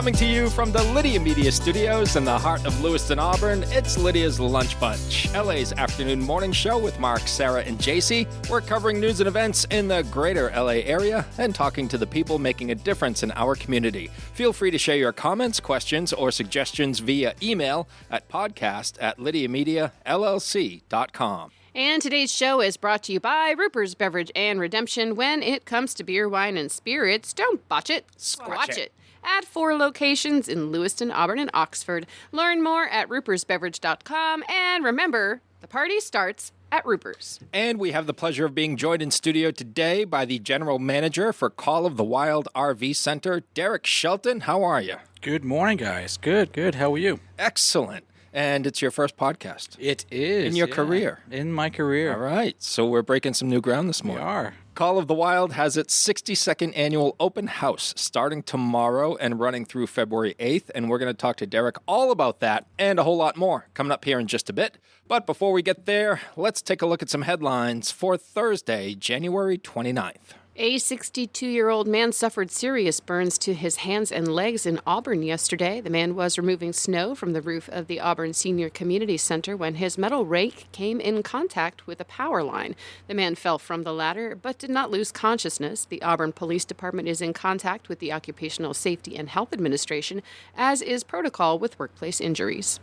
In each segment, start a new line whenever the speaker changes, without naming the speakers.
Coming to you from the Lydia Media Studios in the heart of Lewiston, Auburn, it's Lydia's Lunch Bunch, LA's afternoon morning show with Mark, Sarah, and JC. We're covering news and events in the greater LA area and talking to the people making a difference in our community. Feel free to share your comments, questions, or suggestions via email at podcast@lydiamediallc.com.
And today's show is brought to you by Ruper's Beverage and Redemption. When it comes to beer, wine, and spirits, don't botch it, squatch it. At 4 locations in Lewiston, Auburn, and Oxford. Learn more at rupersbeverage.com. And remember, the party starts at Ruper's.
And we have the pleasure of being joined in studio today by the general manager for Call of the Wild RV Center, Derek Shelton. How are you?
Good morning, guys. Good. How are you?
Excellent. And it's your first podcast.
It is.
In your career.
In my career.
All right. So we're breaking some new ground this morning.
We are.
Call of the Wild has its 62nd annual open house starting tomorrow and running through February 8th. And we're going to talk to Derek all about that and a whole lot more coming up here in just a bit. But before we get there, let's take a look at some headlines for Thursday, January 29th.
A 62-year-old man suffered serious burns to his hands and legs in Auburn yesterday. The man was removing snow from the roof of the Auburn Senior Community Center when his metal rake came in contact with a power line. The man fell from the ladder but did not lose consciousness. The Auburn Police Department is in contact with the Occupational Safety and Health Administration, as is protocol with workplace injuries.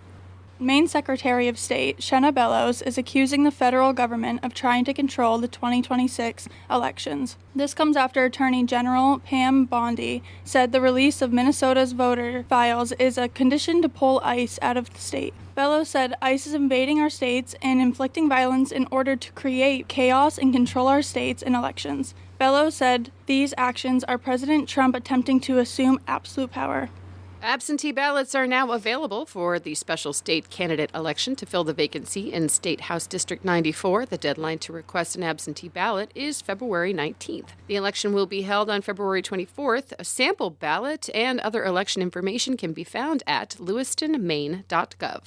Maine Secretary of State Shenna Bellows is accusing the federal government of trying to control the 2026 elections. This comes after Attorney General Pam Bondi said the release of Minnesota's voter files is a condition to pull ICE out of the state. Bellows said ICE is invading our states and inflicting violence in order to create chaos and control our states and elections. Bellows said these actions are President Trump attempting to assume absolute power.
Absentee ballots are now available for the special state candidate election to fill the vacancy in State House District 94. The deadline to request an absentee ballot is February 19th. The election will be held on February 24th. A sample ballot and other election information can be found at lewistonmaine.gov.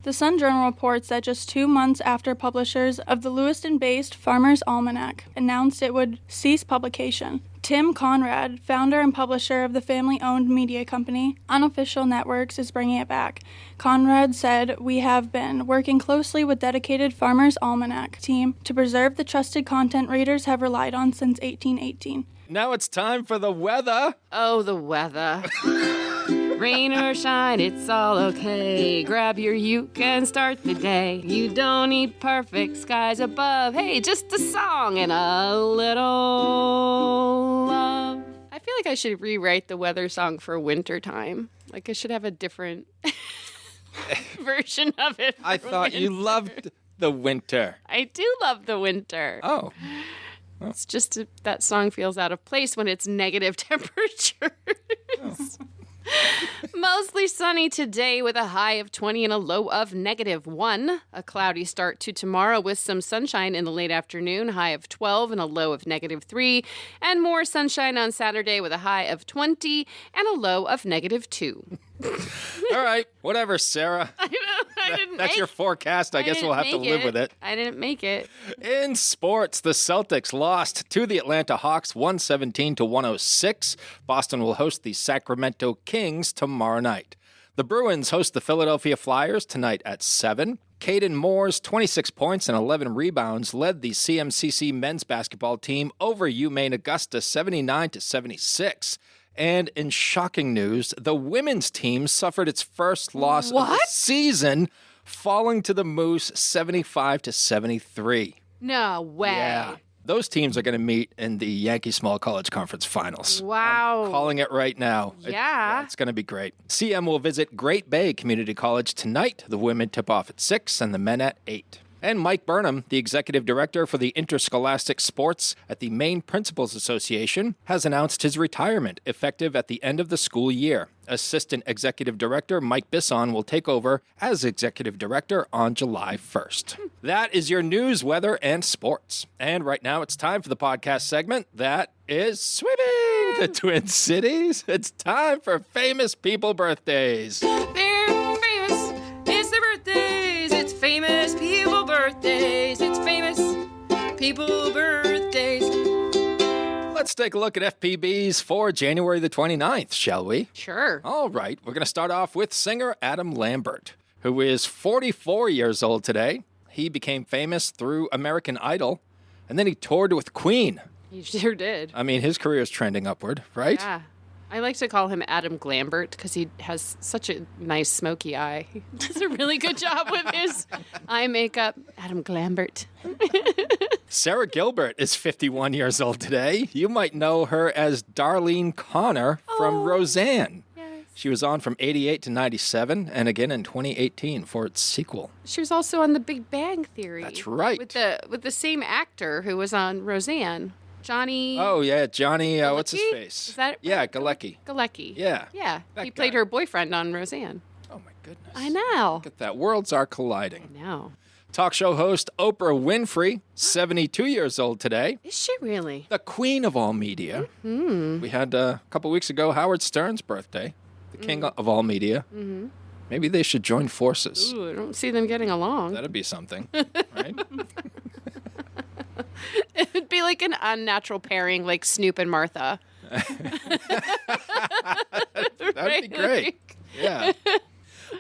The Sun-Journal reports that just 2 months after publishers of the Lewiston-based Farmer's Almanac announced it would cease publication, Tim Conrad, founder and publisher of the family-owned media company Unofficial Networks, is bringing it back. Conrad said, "We have been working closely with dedicated Farmer's Almanac team to preserve the trusted content readers have relied on since 1818.
Now it's time for the weather.
Oh, the weather. Rain or shine, it's all okay. Grab your uke and start the day. You don't need perfect skies above. Hey, just a song and a little love. I feel like I should rewrite the weather song for winter time. Like I should have a different version of it.
I thought you loved the winter.
I do love the winter.
Oh.
It's just that song feels out of place when it's negative temperatures. Oh. Mostly sunny today with a high of 20 and a low of -1. A cloudy start to tomorrow with some sunshine in the late afternoon, high of 12 and a low of -3. And more sunshine on Saturday with a high of 20 and a low of -2.
All right, whatever, Sarah.
I didn't
That's your forecast. I guess we'll have to live with it.
I didn't make it.
In sports, the Celtics lost to the Atlanta Hawks 117-106. Boston will host the Sacramento Kings tomorrow night. The Bruins host the Philadelphia Flyers tonight at 7. Caden Moore's 26 points and 11 rebounds led the CMCC men's basketball team over UMaine Augusta 79-76. And in shocking news, the women's team suffered its first loss of the season, falling to the Moose 75-73.
No way.
Yeah. Those teams are going to meet in the Yankee Small College Conference Finals.
Wow.
I'm calling it right now.
Yeah.
It's going to be great. CM will visit Great Bay Community College tonight. The women tip off at 6 and the men at 8. And Mike Burnham, the executive director for the interscholastic sports at the Maine Principals Association, has announced his retirement effective at the end of the school year. Assistant Executive Director Mike Bisson will take over as Executive Director on July 1st. That is your news, weather, and sports. And right now it's time for the podcast segment that is sweeping the Twin Cities. It's time for famous people birthdays.
They're famous. It's their birthdays. It's famous people birthdays. It's famous people birthdays.
Let's take a look at FPBs for January the 29th, shall we?
Sure.
All right, we're going to start off with singer Adam Lambert, who is 44 years old today. He became famous through American Idol, and then he toured with Queen.
He sure did.
I mean, his career is trending upward, right?
Yeah. I like to call him Adam Glambert because he has such a nice smoky eye. He does a really good job with his eye makeup. Adam Glambert.
Sarah Gilbert is 51 years old today. You might know her as Darlene Connor from Roseanne.
Yes.
She was on from 88 to 97 and again in 2018 for its sequel.
She was also on The Big Bang Theory.
That's right.
With the same actor who was on Roseanne. Johnny.
Oh, yeah, Johnny, what's his
Galecki?
face?
Is that
Yeah, Galecki.
Galecki.
Yeah.
Yeah.
that
He played
guy.
her boyfriend on Roseanne.
Oh, my goodness.
I know.
Look at that. Worlds are colliding.
I know.
Talk show host Oprah Winfrey, 72 years old today.
Is she really?
The queen of all media. Mm-hmm. We had a couple weeks ago Howard Stern's birthday, the king of all media. Mm-hmm. Maybe they should join forces.
Ooh, I don't see them getting along.
That'd be something, right?
It would be like an unnatural pairing, like Snoop and Martha.
That'd be great. Yeah.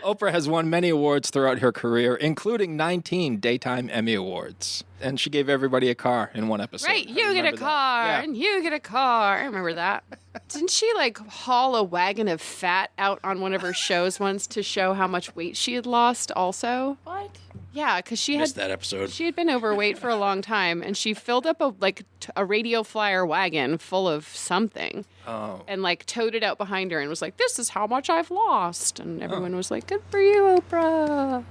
Oprah has won many awards throughout her career, including 19 Daytime Emmy Awards. And she gave everybody a car in one episode.
Right,
I
you get a
remember that.
car,
Yeah.
and you get a car. I remember that. Didn't she, like, haul a wagon of fat out on one of her shows once to show how much weight she had lost also?
What?
Yeah, because she
Missed
had
that episode.
she had been overweight for a long time, and she filled up a radio flyer wagon full of something.
Oh.
And like towed it out behind her and was like, "This is how much I've lost." And everyone was like, "Good for you, Oprah."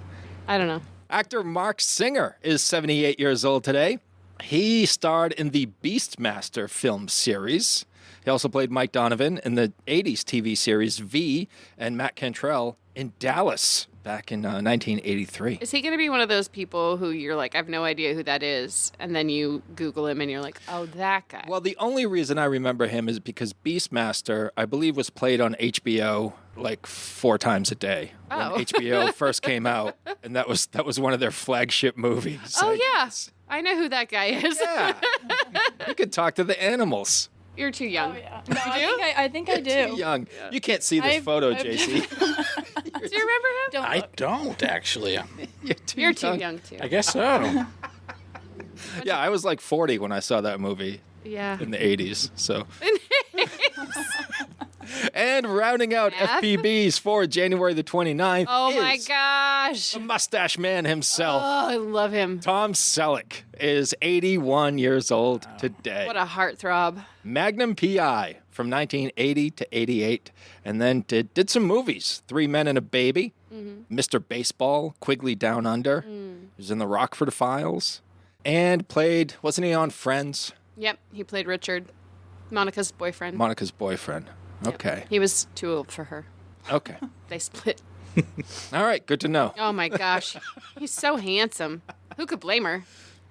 I don't know.
Actor Mark Singer is 78 years old today. He starred in the Beastmaster film series. He also played Mike Donovan in the 80s TV series V and Matt Cantrell in Dallas back in 1983.
Is he going to be one of those people who you're like, "I have no idea who that is," and then you Google him and you're like, "Oh, that guy."
Well, the only reason I remember him is because Beastmaster, I believe, was played on HBO like 4 times a day when
Oh.
HBO first came out, and that was one of their flagship movies.
Oh
I
yeah,
guess.
I know who that guy is.
Yeah. You could talk to the animals.
You're too young.
Oh yeah. No, I think I do.
Too young. You can't see this
I've-
photo,
I've-
JC.
Do you remember him?
Don't
I
look.
don't, actually.
You're too young too.
I guess so.
Yeah, I was like 40 when I saw that movie
Yeah.
in the 80s. So. And rounding out
Math?
FPBs for January the 29th
Oh my
is
gosh.
the mustache man himself.
Oh, I love him.
Tom Selleck is 81 years old today.
What a heartthrob.
Magnum PI from 1980 to 88, and then did some movies. 3 Men and a Baby, Mr. Baseball, Quigley Down Under. He was in the Rockford Files, and played, wasn't he on Friends?
Yep, he played Richard, Monica's boyfriend.
Monica's boyfriend.
Yep.
Okay.
He was too old for her.
Okay.
They split.
All right, good to know.
Oh my gosh. He's so handsome. Who could blame her?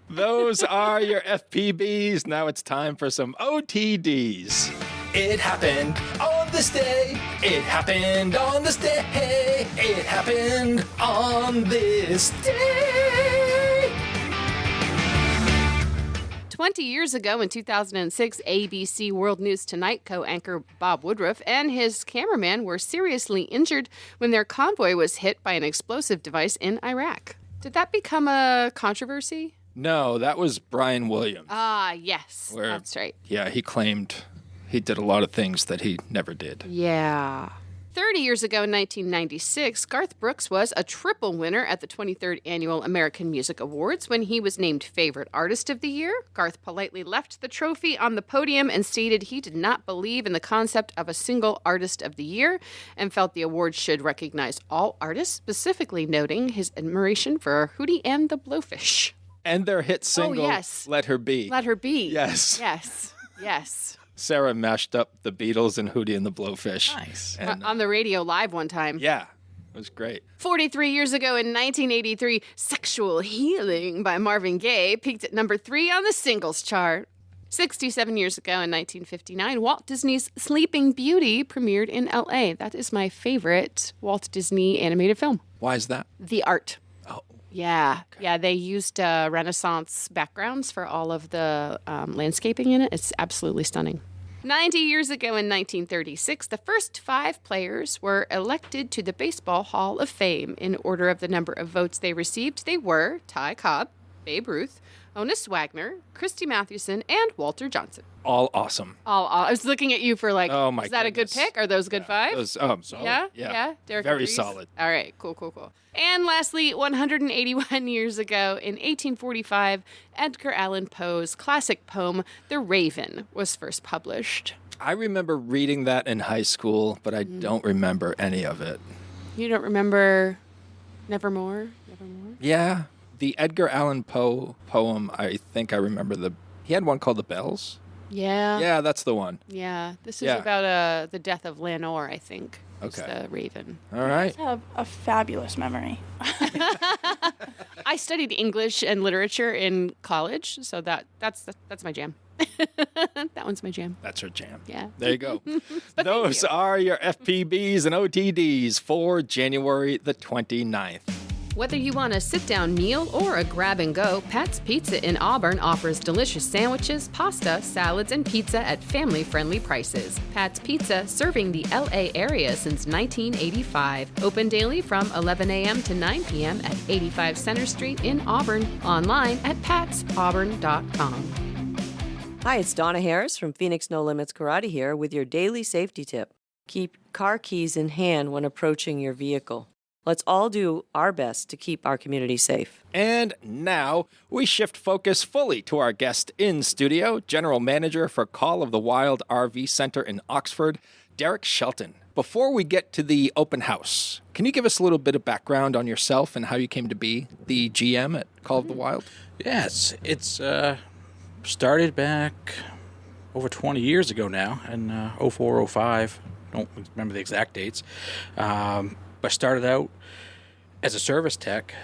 Those are your FPBs. Now it's time for some OTDs. It happened on this day. It happened on this day. It happened on this day.
20 years ago in 2006, ABC World News Tonight co-anchor Bob Woodruff and his cameraman were seriously injured when their convoy was hit by an explosive device in Iraq. Did that become a controversy?
No, that was Brian Williams.
Ah, yes.
Where-
That's right.
Yeah, he claimed he did a lot of things that he never did.
Yeah. 30 years ago in 1996, Garth Brooks was a triple winner at the 23rd Annual American Music Awards when he was named Favorite Artist of the Year. Garth politely left the trophy on the podium and stated he did not believe in the concept of a single Artist of the Year and felt the award should recognize all artists, specifically noting his admiration for Hootie and the Blowfish.
And their hit single,
yes.
Let Her Be.
Let her be.
Yes.
Yes. Yes.
Sarah mashed up the Beatles and Hootie and the Blowfish.
Nice.
And,
On the radio live one time.
yeah, it was great.
43 years ago in 1983, Sexual Healing by Marvin Gaye peaked at number 3 on the singles chart. 67 years ago in 1959, Walt Disney's Sleeping Beauty premiered in LA. That is my favorite Walt Disney animated film.
Why is that?
The art.
Oh,
Yeah. Yeah, they used Renaissance backgrounds for all of the landscaping in it. It's absolutely stunning. 90 years ago in 1936, the first 5 players were elected to the Baseball Hall of Fame. In order of the number of votes they received, they were Ty Cobb, Babe Ruth, Honus Wagner, Christy Mathewson, and Walter Johnson.
All awesome.
I was looking at you for like,
Oh my
is that
goodness.
a good pick? Are those good 5?
Those, solid.
Yeah. Derek
Very
agrees?
solid.
All right, cool. And lastly, 181 years ago in 1845, Edgar Allan Poe's classic poem, The Raven, was first published.
I remember reading that in high school, but I don't remember any of it.
You don't remember Nevermore?
Yeah. The Edgar Allan Poe poem, I think I remember he had one called The Bells.
Yeah.
Yeah, that's the one.
Yeah. This is
Yeah.
about the death of Lanor, I think. It's
Okay.
the Raven.
All right.
I have a fabulous memory.
I studied English and literature in college, so that's my jam. That one's my jam.
That's her jam.
Yeah.
There you go.
But
Those are your FPBs and OTDs for January the 29th.
Whether you want a sit-down meal or a grab-and-go, Pat's Pizza in Auburn offers delicious sandwiches, pasta, salads, and pizza at family-friendly prices. Pat's Pizza, serving the LA area since 1985. Open daily from 11 a.m. to 9 p.m. at 85 Center Street in Auburn. Online at patsauburn.com.
Hi, it's Donna Harris from Phoenix No Limits Karate here with your daily safety tip. Keep car keys in hand when approaching your vehicle. Let's all do our best to keep our community safe.
And now we shift focus fully to our guest in studio, General Manager for Call of the Wild RV Center in Oxford, Derek Shelton. Before we get to the open house, can you give us a little bit of background on yourself and how you came to be the GM at Call of the Wild?
Yes, it's started back over 20 years ago now, in 04, 05. Don't remember the exact dates. I started out as a service tech,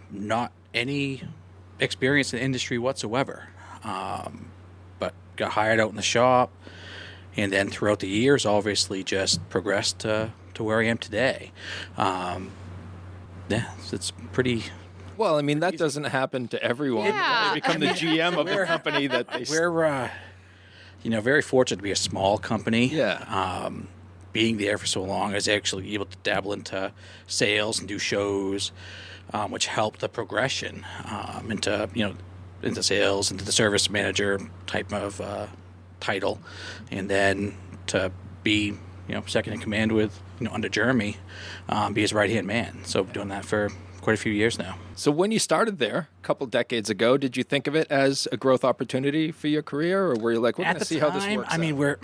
not any experience in the industry whatsoever, but got hired out in the shop, and then throughout the years, obviously, just progressed to where I am today. It's pretty...
Well, I mean, that doesn't happen to everyone.
Yeah.
They become the GM of the company that they...
We're, very fortunate to be a small company.
Yeah.
Being there for so long, I was actually able to dabble into sales and do shows, which helped the progression into sales, into the service manager type of title, and then to be second in command with under Jeremy, be his right hand man. So doing that for quite a few years now.
So when you started there a couple decades ago, did you think of it as a growth opportunity for your career, or were you like, we're going to see how this works
I mean,
out?
we're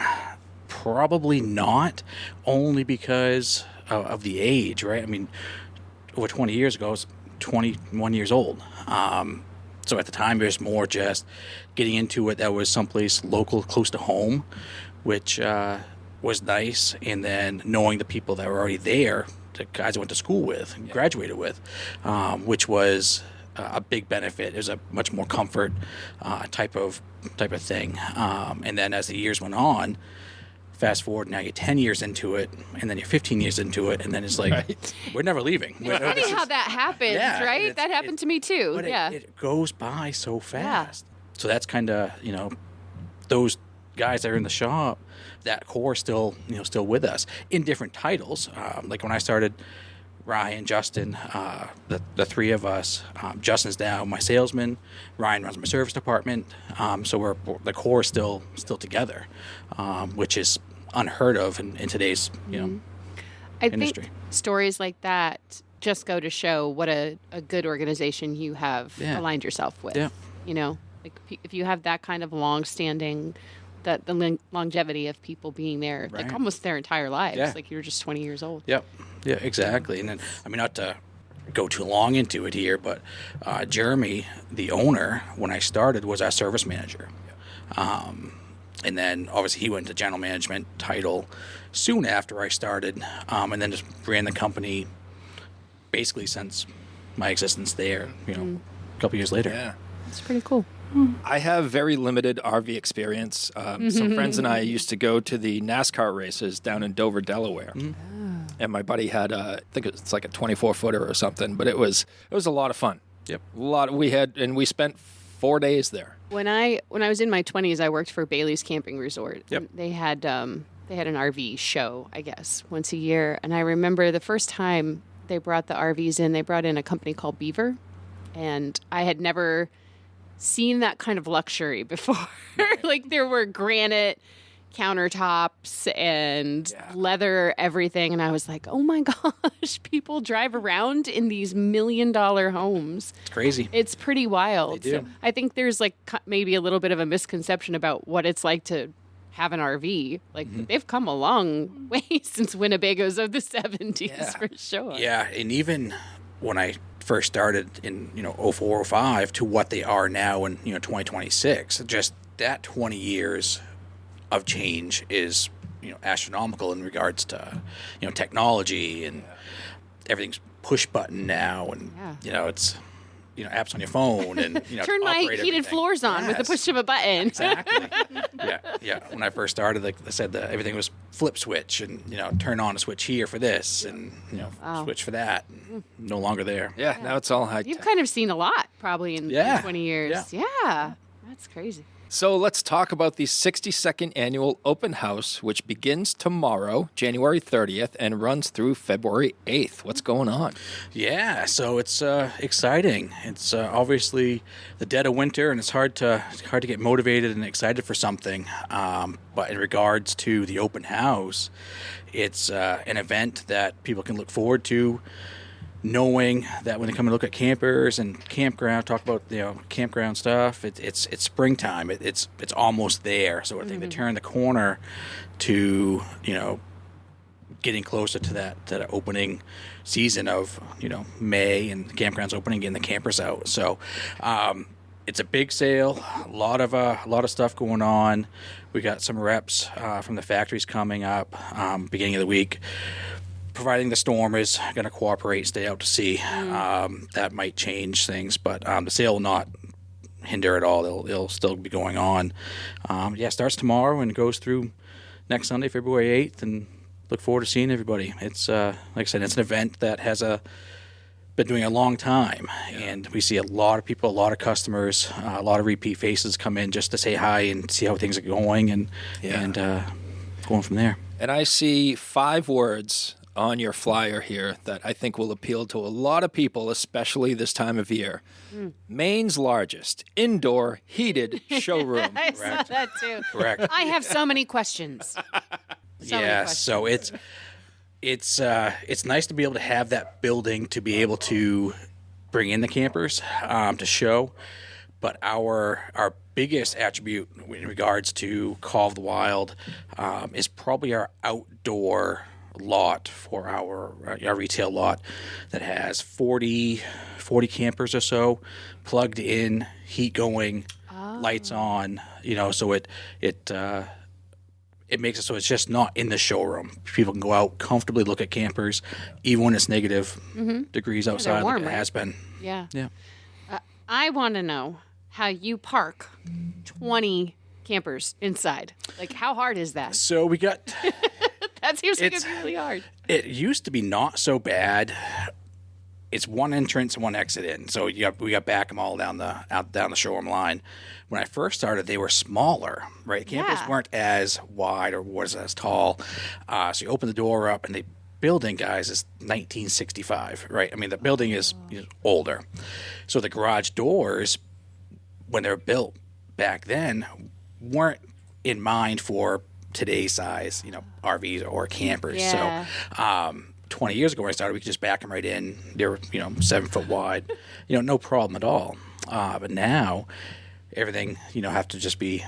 probably not, only because of the age, right? I mean, over 20 years ago, I was 21 years old. So at the time, it was more just getting into it that was someplace local, close to home, which was nice. And then knowing the people that were already there, the guys I went to school with and graduated with, which was a big benefit. It was a much more comfort type of thing. And then as the years went on, fast forward, now you're 10 years into it, and then you're 15 years into it, and then it's like, we're never leaving.
It's funny how that happens,
Yeah,
right? That happened to me too.
But
Yeah.
it goes by so fast. So that's kind of, those guys that are in the shop, that core still with us in different titles. Like when I started, Ryan, Justin, the three of us. Justin's now my salesman. Ryan runs my service department. So the core is still together, which is unheard of in today's
I
industry.
think stories like that just go to show what a good organization you have aligned yourself with.
Yeah.
Like if you have that kind of long-standing, the longevity of people being there, like
Right.
almost their entire lives.
Yeah.
Like you're just 20 years old.
Yep. Yeah, exactly. And then, I mean, not to go too long into it here, but Jeremy, the owner, when I started, was our service manager. And then, obviously, he went to general management title soon after I started, and then just ran the company basically since my existence there, a couple years later.
Yeah.
It's pretty cool.
I have very limited RV experience. Some friends and I used to go to the NASCAR races down in Dover, Delaware. And my buddy had, I think it's like a 24-footer or something, but it was a lot of fun.
Yep.
We spent 4 days there.
When I was in my 20s, I worked for Bailey's Camping Resort.
Yep.
They had an RV show, I guess, once a year. And I remember the first time they brought the RVs in, they brought in a company called Beaver. And I had never seen that kind of luxury before. Like, there were granite countertops and leather everything, and I was like, oh my gosh, people drive around in these $1 million homes.
It's crazy.
It's pretty wild.
They do.
So I think there's like maybe a little bit of a misconception about what it's like to have an RV. Like, they've come a long way since Winnebagos of the 70s, for sure.
Yeah, and even when I first started in 04, 05 to what they are now in 2026, just that 20 years of change is astronomical in regards to technology, and everything's push button now, and it's apps on your phone, and
turn my heated floors on with the push of a button.
Exactly. yeah. When I first started, like I said, everything was flip switch, and turn on a switch here for this, and switch for that. And no longer there.
Yeah, now it's all high tech.
You've kind of seen a lot probably in 20 years. Yeah, that's crazy.
So let's talk about the 62nd annual open house, which begins tomorrow, January 30th, and runs through February 8th. What's going on?
Yeah, so it's exciting. It's obviously the dead of winter, and it's hard to get motivated and excited for something. But in regards to the open house, it's an event that people can look forward to, knowing that when they come and look at campers and talk about campground stuff, it's springtime. It's almost there. So I think they turn the corner to getting closer to that opening season of May, and the campgrounds opening, getting the campers out. So it's a big sale. A lot of stuff going on. We got some reps from the factories coming up beginning of the week. Providing the storm is going to cooperate, stay out to sea, that might change things, but the sale will not hinder at all. It'll still be going on. Starts tomorrow and goes through next Sunday, February 8th, and look forward to seeing everybody. It's like I said, it's an event that has been doing a long time, and we see a lot of people, a lot of customers, a lot of repeat faces come in just to say hi and see how things are going, and going from there.
And I see 5 words on your flyer here that I think will appeal to a lot of people, especially this time of year. Maine's largest indoor heated showroom.
I saw that too.
Correct.
I have so many questions.
So it's nice to be able to have that building to be able to bring in the campers to show, but our biggest attribute in regards to Call of the Wild is probably our outdoor lot for our retail lot that has 40 campers or so plugged in, heat going, lights on, so it makes it so it's just not in the showroom. People can go out, comfortably look at campers, even when it's negative degrees outside,
warm,
like it has been.
Yeah.
Yeah.
I want to know how you park 20 campers inside. Like, how hard is that?
So we got...
That seems like it's really hard.
It used to be not so bad. It's one entrance and one exit in. So we got back them all down the showroom line. When I first started, they were smaller, right? Campers weren't as wide or was as tall. So you open the door up, and the building, guys, is 1965, right? I mean, the building is older. So the garage doors, when they were built back then, weren't in mind for today's size, RVs or campers.
Yeah.
So 20 years ago when I started, we could just back them right in. They were 7 foot wide, no problem at all. But now everything, have to just be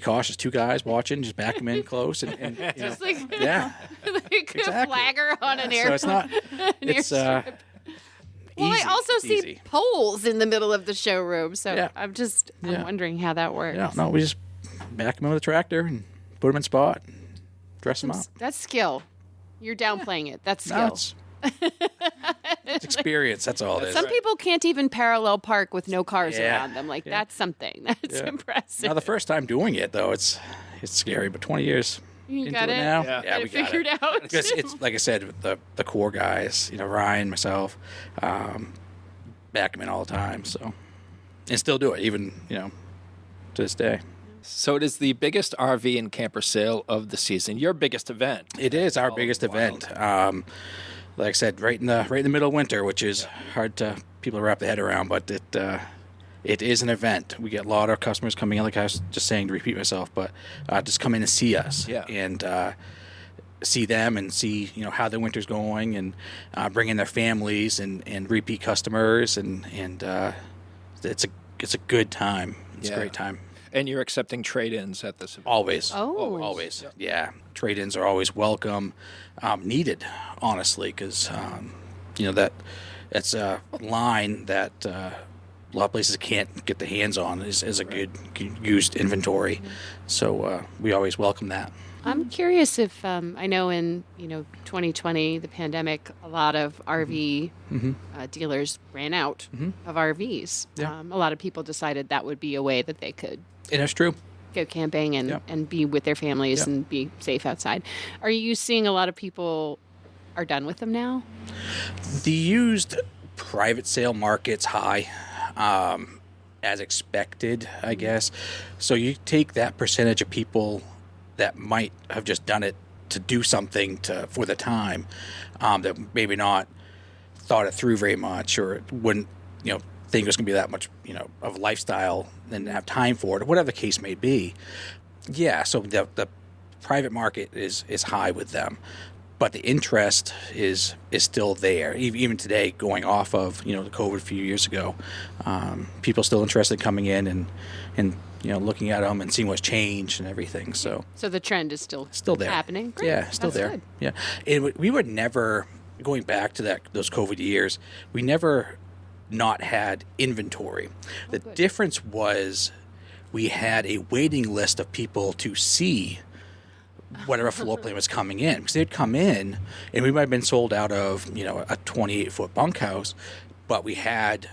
cautious. 2 guys watching, just back them in close, and
Just like,
exactly.
a flagger on an airplane.
So it's not.
Well, I also see
easy.
poles in the middle of the showroom, so
Yeah.
I'm wondering how that works.
No, we just back them in with a tractor and put them in spot, and dress them up.
That's skill. You're downplaying it. That's skill.
No, it's experience. That's all it is.
Some people can't even parallel park with no cars
Yeah.
around them. Like, that's something. That's impressive.
Now, the first time doing it, though, it's scary. But 20 years,
You
into
got it?
now.
Yeah.
Got
we
it figured out.
Because it's like I said, the core guys, Ryan, myself, back them in all the time. So, and still do it even to this day.
So it is the biggest RV and camper sale of the season. Your biggest event.
It is our biggest event. Like I said, right in the middle of winter, which is hard to people to wrap their head around, but it is an event. We get a lot of customers coming in, like I was just saying, to repeat myself, but just come in and see us and see them and see how their winter's going, and bring in their families and repeat customers, and it's a good time. It's a great time.
And you're accepting trade-ins at this event.
Always.
Oh.
Always. Yeah. Trade-ins are always welcome, needed, honestly, because, that's a line that a lot of places can't get their hands on is a good used inventory. So we always welcome that.
I'm curious if I know in 2020, the pandemic, a lot of RV dealers ran out of RVs.
Yeah.
A lot of people decided that would be a way that they could
And that's true.
go camping and be with their families and be safe outside. Are you seeing a lot of people are done with them now?
The used private sale market's high, as expected, I guess. So you take that percentage of people that might have just done it to do something for the time, that maybe not thought it through very much, or wouldn't think it was going to be that much of a lifestyle and have time for it, or whatever the case may be. Yeah, so the private market is high with them, but the interest is still there. Even today, going off of the COVID a few years ago, people still interested in coming in and looking at them and seeing what's changed and everything. So
the trend is still
there,
happening. Great.
Yeah, still
That's
there.
good.
Yeah, and we were never going back to those COVID years. We never not had inventory. The difference was we had a waiting list of people to see whatever floor plan was coming in, because they'd come in and we might have been sold out of a 28-foot bunkhouse, but we had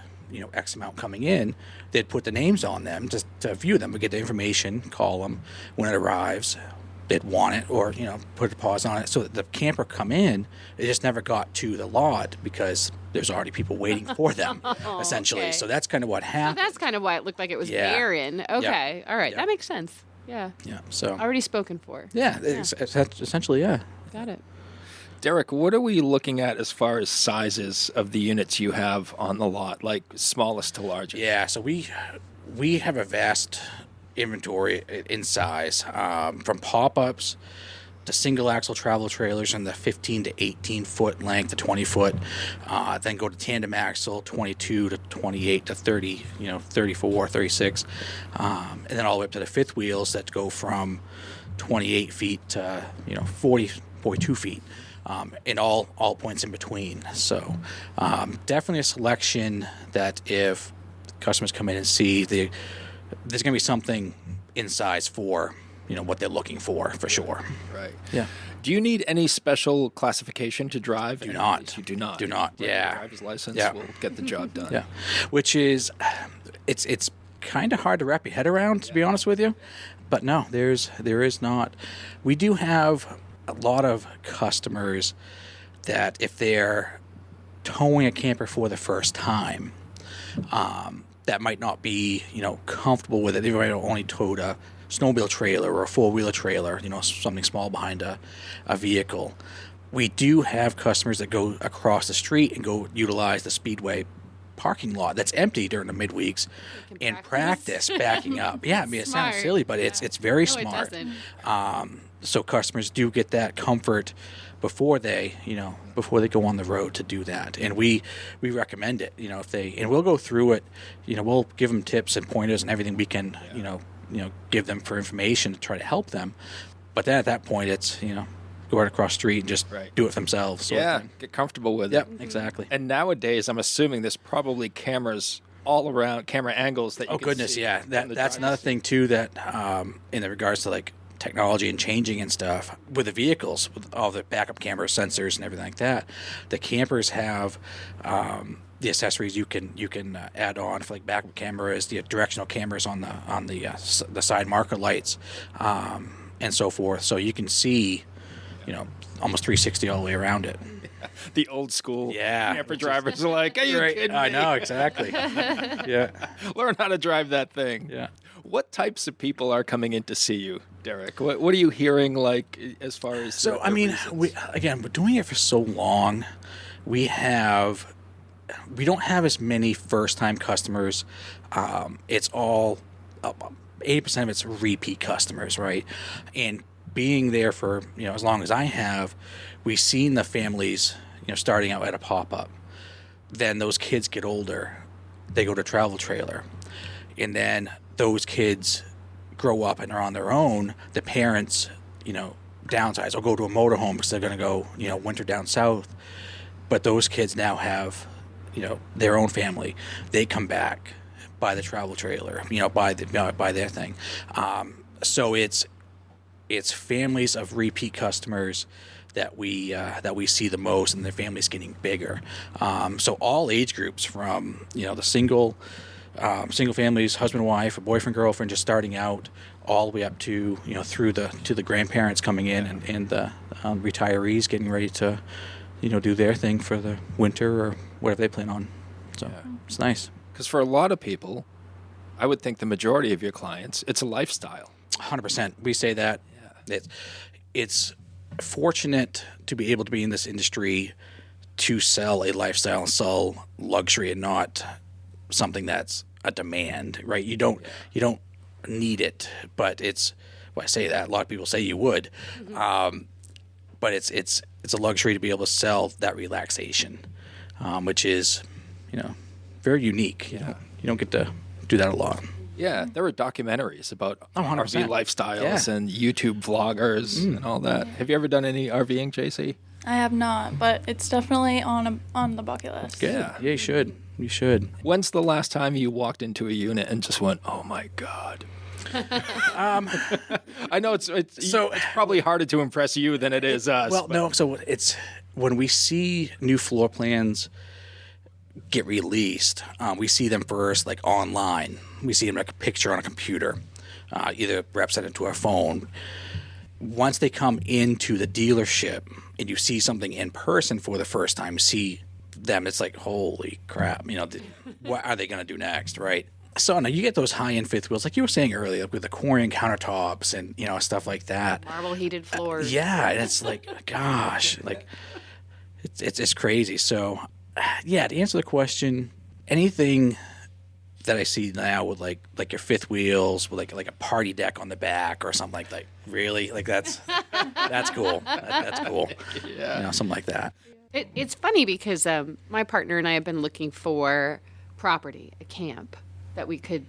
X amount coming in. They'd put the names on them just to view them. We get the information, call them when it arrives. They'd want it, or put a pause on it, so that the camper come in. It just never got to the lot because there's already people waiting for them, essentially.
Okay.
So that's kind of what
So
happened.
that's kind of why it looked like it was barren. Okay. All right.
Yeah.
That makes sense. Yeah.
Yeah. So
Already spoken for.
yeah, it's essentially
Got it.
Derek, what are we looking at as far as sizes of the units you have on the lot, like smallest to largest?
Yeah, so we have a vast inventory in size, from pop-ups to single axle travel trailers in the 15 to 18 foot length to 20 foot, then go to tandem axle 22 to 28 to 30, 34, 36, and then all the way up to the fifth wheels that go from 28 feet to 40, 42 feet. And all points in between. So definitely a selection that if customers come in and see, there's going to be something in size for what they're looking for sure.
Right.
Yeah.
Do you need any special classification to drive?
Do not.
You do not.
Do not.
Regular
Yeah.
Driver's license
Yeah.
will get the job done.
Yeah. Which is, it's kind of hard to wrap your head around, to be honest with you. But no, there is not. We do have a lot of customers that if they're towing a camper for the first time, that might not be comfortable with it. They might have only towed a snowmobile trailer or a four-wheeler trailer, something small behind a vehicle. We do have customers that go across the street and go utilize the Speedway parking lot that's empty during the midweeks and practice backing up. Yeah, I mean, it sounds
Smart.
silly, but it's very
No, it
smart.
doesn't.
So customers do get that comfort before they go on the road to do that, and we recommend it. And we'll go through it. We'll give them tips and pointers and everything we can. Give them for information to try to help them. But then at that point, it's go right across the street and just do it themselves. sort of
Yeah,
thing.
get comfortable with
Yep,
it.
exactly.
And nowadays, I'm assuming there's probably cameras all around, camera angles that you
Oh
can
goodness,
see
yeah.
from
That's
the
another
driver's
thing too that in regards to like technology and changing and stuff with the vehicles, with all the backup camera sensors and everything like that. The campers have the accessories you can add on for like backup cameras, the directional cameras on the side marker lights, and so forth. So you can see, almost 360 all the way around it.
The old school
Yeah.
camper drivers are like, are you kidding
I
me?
know, exactly. Yeah.
Learn how to drive that thing.
Yeah.
What types of people are coming in to see you, Derek? What are you hearing, like, as far as
So,
the
I mean,
reasons?
we're doing it for so long. We don't have as many first-time customers. It's all 80% of it's repeat customers, right? And being there for as long as I have, we've seen the families starting out at a pop-up. Then those kids get older, they go to travel trailer, and then those kids grow up and are on their own. The parents, downsize or go to a motorhome because they're going to go winter down south. But those kids now have their own family. They come back, buy the travel trailer, buy their thing. So it's families of repeat customers that we see the most, and their families getting bigger. So all age groups, from the single families, husband, wife, or boyfriend, girlfriend, just starting out, all the way up to through to the grandparents coming in, and the retirees getting ready to do their thing for the winter or whatever they plan on. So it's nice.
Because for a lot of people, I would think the majority of your clients, it's a lifestyle.
100%. We say that. Yeah. It's fortunate to be able to be in this industry to sell a lifestyle and sell luxury, and not something that's a demand, right? You don't need it, but it's. Well, I say that, a lot of people say you would, but it's a luxury to be able to sell that relaxation, which is very unique. You don't get to do that a lot.
Yeah, there were documentaries about
100%.
RV lifestyles and YouTube vloggers and all that. Have you ever done any RVing, JC?
I have not, but it's definitely on the bucket list.
Good. Yeah, you should. You should.
When's the last time you walked into a unit and just went, "Oh my God"? I know it's probably harder to impress you than it is us.
Well, no. So it's when we see new floor plans get released, we see them first like online. We see them like a picture on a computer, either represented to our phone. Once they come into the dealership and you see something in person for the first time, see them, it's like, holy crap, what are they going to do next, right? So now you get those high-end fifth wheels, like you were saying earlier, with the Corian countertops and stuff like that.
Marble heated floors.
Yeah, and it's like, gosh, like it's crazy. So, yeah, to answer the question, anything that I see now with like your fifth wheels with like a party deck on the back or something like really, like that's cool. That's cool. Yeah, something like that.
It's funny because my partner and I have been looking for property, a camp that we could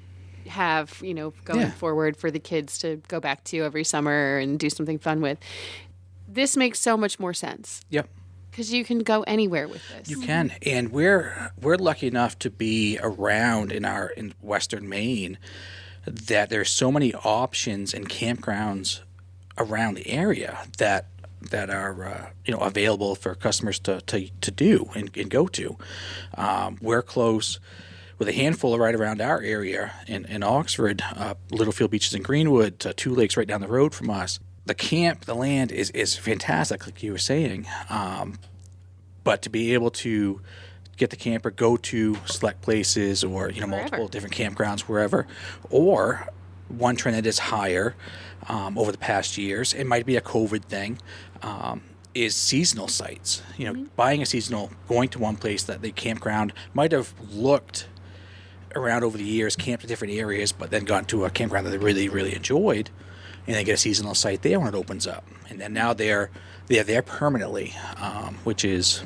have, going forward for the kids to go back to every summer and do something fun with. This makes so much more sense.
Yep.
Because you can go anywhere with this.
You can, and we're lucky enough to be around in Western Maine that there's so many options and campgrounds around the area that are available for customers to do and go to. We're close with a handful right around our area in Oxford, Littlefield Beaches and Greenwood, Two Lakes right down the road from us. The land is fantastic, like you were saying. But to be able to get the camper, go to select places or multiple different campgrounds wherever, or one trend that is higher over the past years, it might be a COVID thing, is seasonal sites. Buying a seasonal, going to one place that the campground might have looked around over the years, camped in different areas, but then gone to a campground that they really, really enjoyed, and they get a seasonal site there when it opens up, and then now they're there permanently, which is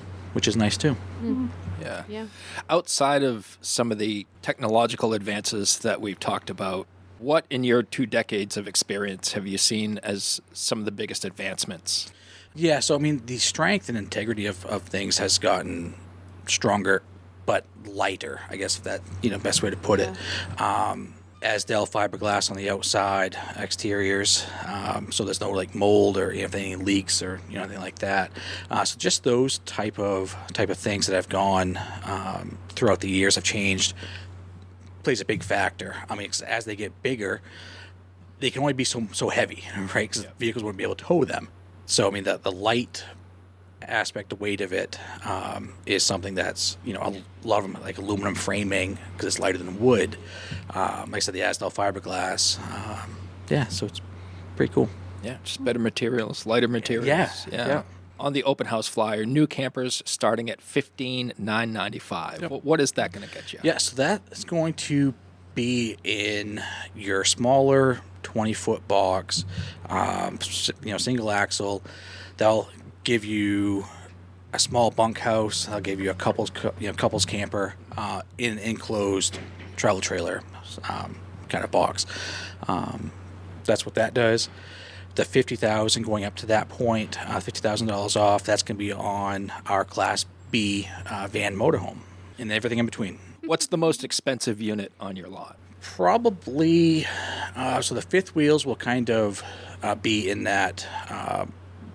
nice too.
Mm-hmm.
Yeah. Outside of some of the technological advances that we've talked about, what in your 2 decades of experience have you seen as some of the biggest advancements?
Yeah, so I mean, the strength and integrity of things has gotten stronger, but lighter, I guess, if that best way to put it. Asdel fiberglass on the outside exteriors, so there's no like mold or if any leaks or anything like that. So just those type of things that have gone throughout the years have changed, plays a big factor. I mean, as they get bigger, they can only be so heavy, right? Because vehicles wouldn't be able to tow them. So I mean, the light aspect, the weight of it, is something that's, you know, a lot of them like aluminum framing because it's lighter than wood. Like I said, the Asdel fiberglass. So it's pretty cool.
Yeah, just better materials, lighter materials.
Yeah.
On the open house flyer, new campers starting at $15,995.
Yep.
What is that going to get you?
Yeah, so that is going to be in your smaller 20-foot box, single axle. They'll give you a small bunkhouse. They'll give you a couples camper in an enclosed travel trailer kind of box. That's what that does. The $50,000 going up to that point, $50,000 off. That's going to be on our Class B van motorhome and everything in between.
What's the most expensive unit on your lot?
Probably, so the fifth wheels will kind of be in that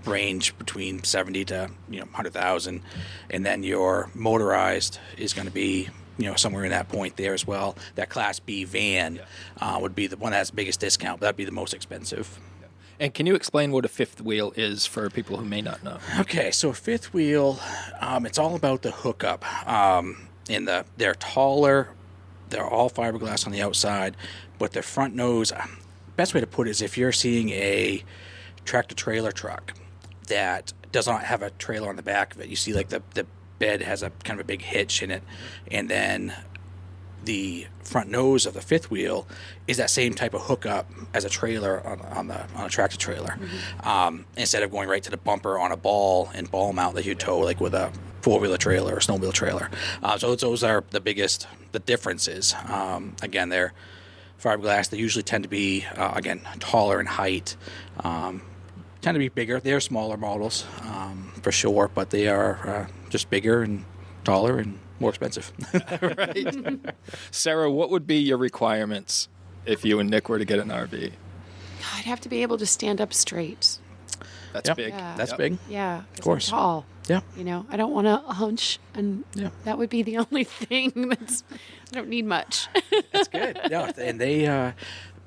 range between 70 to 100,000, and then your motorized is going to be somewhere in that point there as well. That Class B van would be the one that has the biggest discount, but that'd be the most expensive.
And can you explain what a fifth wheel is for people who may not know?
Okay, so a fifth wheel, it's all about the hookup. They're taller, they're all fiberglass on the outside, but their front nose, best way to put it is if you're seeing a tractor-trailer truck that does not have a trailer on the back of it, you see like the bed has a kind of a big hitch in it, and then the front nose of the fifth wheel is that same type of hookup as a trailer on a tractor trailer. Mm-hmm. Instead of going right to the bumper on a ball mount that you tow like with a four-wheeler trailer or snowmobile trailer. So those are the differences. Again, they're fiberglass. They usually tend to be, taller in height, tend to be bigger. They're smaller models, for sure, but they are just bigger and taller and more expensive.
Right. Sarah, what would be your requirements if you and Nick were to get an RV?
I'd have to be able to stand up straight.
That's
Yep.
big.
Yeah.
That's big.
Yeah,
Of course.
I'm tall.
Yeah.
I don't want to hunch, and
Yeah.
that would be the only thing I don't need much.
That's good. Yeah, and they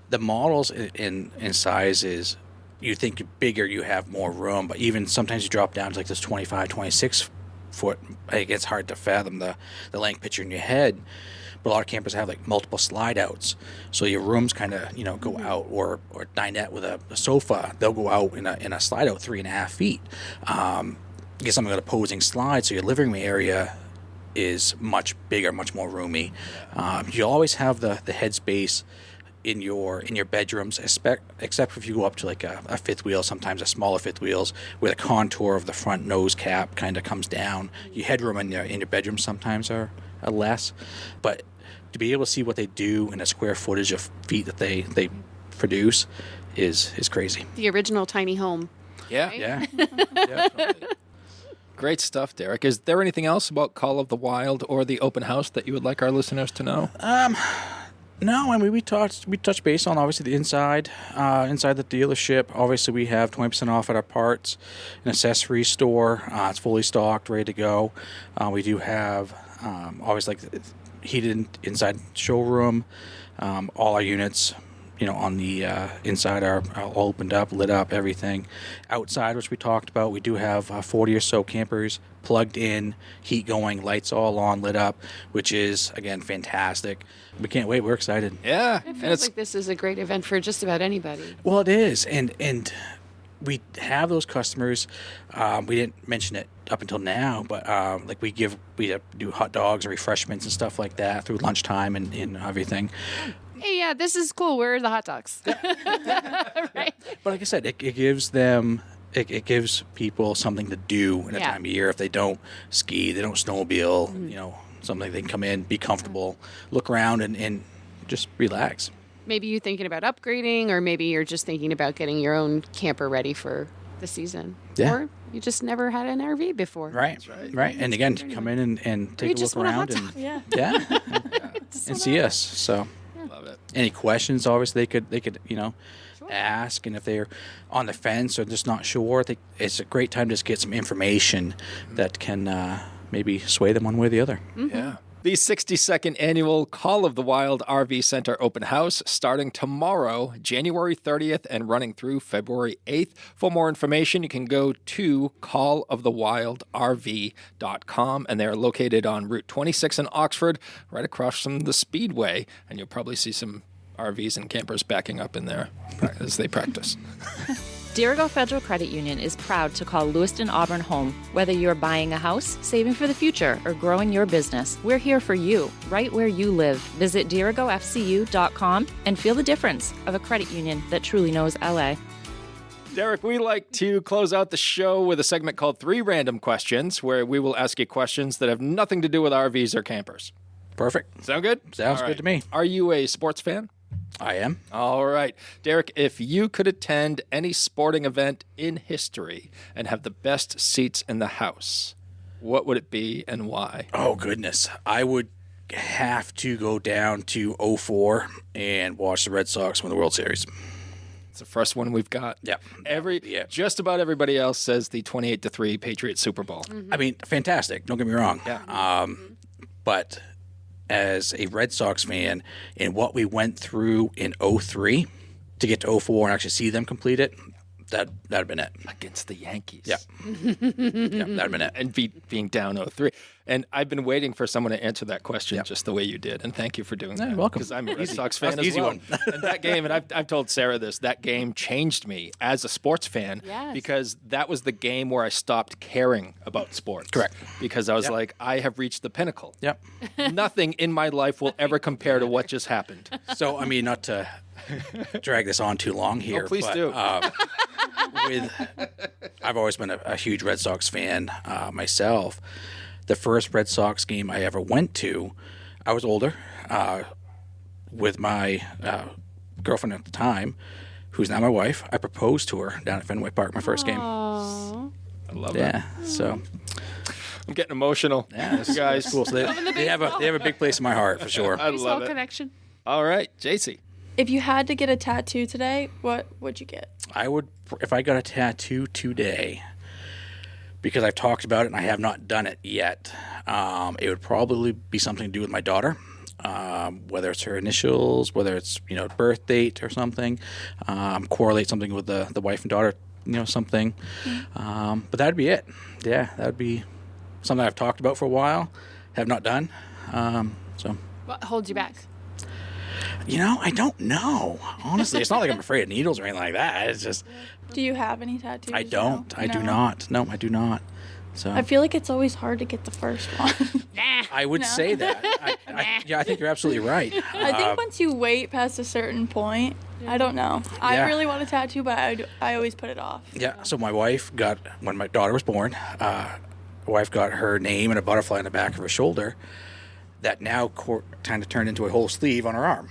the models in sizes, you think bigger, you have more room, but even sometimes you drop down to like this 25, 26 foot. Like, it's hard to fathom the length picture in your head. But a lot of campers have like multiple slide outs, so your rooms kind of go out, or dinette with a sofa, they'll go out in a slide out 3.5 feet. Get something with opposing slide, so your living room area is much bigger, much more roomy. You always have the headspace in your bedrooms, except if you go up to like a fifth wheel, sometimes a smaller fifth wheels, where the contour of the front nose cap kind of comes down. Your headroom in your bedroom sometimes are less, but to be able to see what they do in a square footage of feet that they produce is crazy.
The original tiny home.
Yeah.
Right?
Yeah. Yeah.
Great stuff, Derek. Is there anything else about Call of the Wild or the open house that you would like our listeners to know?
No, I mean, we touched base on obviously the inside the dealership. Obviously, we have 20% off at our parts and accessories store. It's fully stocked, ready to go. We do have obviously like heated inside showroom. All our units, on the inside are all opened up, lit up, everything. Outside, which we talked about, we do have 40 or so campers plugged in, heat going, lights all on, lit up, which is, again, fantastic. We can't wait. We're excited.
Yeah.
It feels like this is a great event for just about anybody.
Well, it is. And we have those customers. We didn't mention it up until now, but like we do hot dogs and refreshments and stuff like that through lunchtime and everything.
Hey, yeah, this is cool. Where are the hot dogs? Right.
But like I said, it gives them, it gives people something to do in a time of year. If they don't ski, they don't snowmobile, something they can come in, be comfortable, look around, and just relax.
Maybe you're thinking about upgrading, or maybe you're just thinking about getting your own camper ready for the season.
Yeah.
Or you just never had an RV before.
Right. And again, come in and take a look around and and see us. So.
Love it.
Any questions, obviously, they could ask, and if they're on the fence or just not sure, it's a great time to just get some information that can maybe sway them one way or the other.
Mm-hmm.
Yeah. The 62nd annual Call of the Wild RV Center open house starting tomorrow, January 30th, and running through February 8th. For more information, you can go to callofthewildrv.com, and they're located on Route 26 in Oxford, right across from the Speedway, and you'll probably see some RVs and campers backing up in there as they practice.
Dirigo Federal Credit Union is proud to call Lewiston Auburn home. Whether you're buying a house, saving for the future, or growing your business, we're here for you, right where you live. Visit dirigofcu.com and feel the difference of a credit union that truly knows LA.
Derek, we like to close out the show with a segment called 3 Random Questions, where we will ask you questions that have nothing to do with RVs or campers.
Perfect.
Sound good?
Sounds
All
good to me.
Are you a sports fan?
I am.
All right. Derek, if you could attend any sporting event in history and have the best seats in the house, what would it be and why?
Oh, goodness. I would have to go down to 2004 and watch the Red Sox win the World Series.
It's the first one we've got.
Yeah.
Just about everybody else says the 28-3 Patriots Super Bowl.
Mm-hmm.
I mean, fantastic. Don't get me wrong.
Yeah.
But as a Red Sox fan and what we went through in 2003 to get to 2004 and actually see them complete it, that'd have been it.
Against the Yankees.
Yeah. That'd have been it.
And being down 0-3. And I've been waiting for someone to answer that question just the way you did. And thank you for doing that.
You're welcome.
Because I'm a Red Sox fan
That's
as
easy
well.
one.
And that game, and I've told Sarah this, that game changed me as a sports fan.
Yes.
Because that was the game where I stopped caring about sports.
Correct.
Because I was like, I have reached the pinnacle.
Yep.
Nothing in my life will ever compare to what just happened.
So, I mean, not to drag this on too long here.
Please
but,
do.
I've always been a huge Red Sox fan myself. The first Red Sox game I ever went to, I was older, with my girlfriend at the time, who's now my wife. I proposed to her down at Fenway Park, my first game.
Aww.
I love
Yeah,
that.
so
I'm getting emotional.
yeah,
You guys.
cool. So they have a big place in my heart for sure.
I
Baseball
love it.
connection.
All right, JC.
If you had to get a tattoo today, what would you get?
I would, if I got a tattoo today, because I've talked about it and I have not done it yet, it would probably be something to do with my daughter, whether it's her initials, whether it's birth date or something, correlate something with the wife and daughter, something. But that'd be it. Yeah, that would be something I've talked about for a while, have not done. So.
What holds you back?
I don't know. Honestly, it's not like I'm afraid of needles or anything like that. It's just
Do you have any tattoos?
I don't.
No?
I do not. No, I do not. So
I feel like it's always hard to get the first one.
I would say that. I think you're absolutely right.
I think once you wait past a certain point, I don't know. I
Yeah.
really want a tattoo, but I always put it off.
Yeah. So my wife got, when my daughter was born, my wife got her name and a butterfly on the back of her shoulder. That now kind of turned into a whole sleeve on her arm.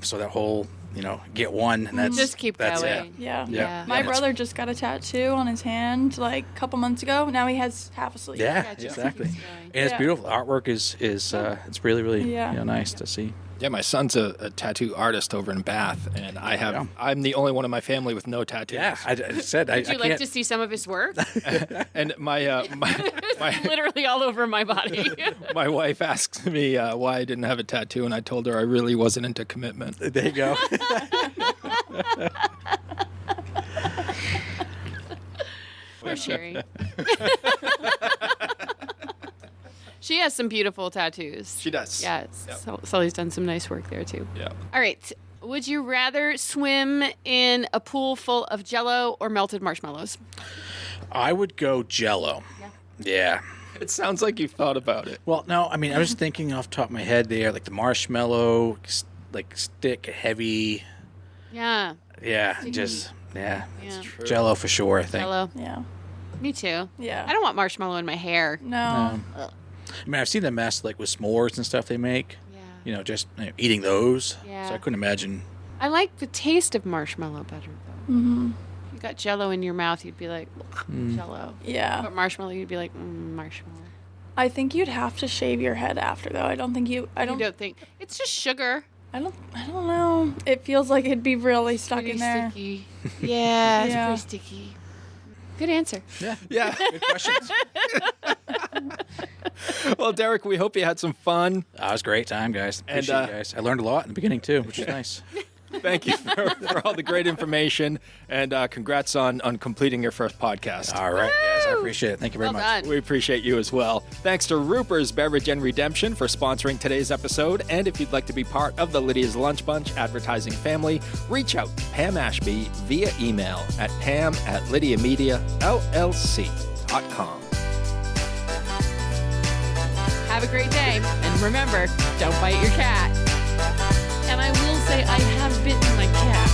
So that whole, get one, and that's
Just keep
that's
going.
it.
Yeah.
Yeah.
My brother just got a tattoo on his hand like a couple months ago. Now he has half a sleeve.
Yeah,
just
exactly.
keeps going.
And it's
Yeah.
beautiful. The artwork is it's really, really
Yeah.
nice to see.
Yeah, my son's a tattoo artist over in Bath, and I'm the only one in my family with no tattoos.
Yeah, I said I
Would you like
can't.
to see some of his work?
And my
Literally all over my body.
my wife asked me why I didn't have a tattoo, and I told her I really wasn't into commitment.
There you go.
Poor Sherry. She has some beautiful tattoos.
She does.
Yes.
Yep.
So Sully's done some nice work there too.
Yeah.
All right. Would you rather swim in a pool full of Jell-O or melted marshmallows?
I would go Jell-O. Yeah.
It sounds like you thought about it.
Well, no, I mean, I was thinking off the top of my head there, like the marshmallow, like stick, heavy.
Yeah.
Yeah, just, yeah.
Yeah.
Jell-O for sure, I think.
Jell-O.
Yeah.
Me too.
Yeah.
I don't want marshmallow in my hair.
No.
I mean, I've seen them mess like with s'mores and stuff they make.
Yeah.
Just eating those.
Yeah.
So I couldn't imagine.
I like the taste of marshmallow better though.
Mm-hmm.
If you got Jell-O in your mouth, you'd be like Jell-O.
Yeah.
But marshmallow, you'd be like marshmallow.
I think you'd have to shave your head after though. I don't think you. I
I
don't.
don't think it's just sugar.
I don't know. It feels like it'd be really stuck
Pretty
in there.
sticky. Yeah, it's
Yeah.
pretty sticky. Good answer.
Yeah.
Good questions.
Well, Derek, we hope you had some fun.
It was a great time, guys. Appreciate you guys. I learned a lot in the beginning, too, which is nice.
Thank you for all the great information, and congrats on completing your first podcast.
All right, guys. I appreciate it. Thank you very much.
Done.
We appreciate you as well. Thanks to Ruper's Beverage and Redemption for sponsoring today's episode. And if you'd like to be part of the Lydia's Lunch Bunch advertising family, reach out to Pam Ashby via email at pam@lydiamediallc.com.
Have a great day. And remember, don't bite your cat. And I will say I have bitten my cat.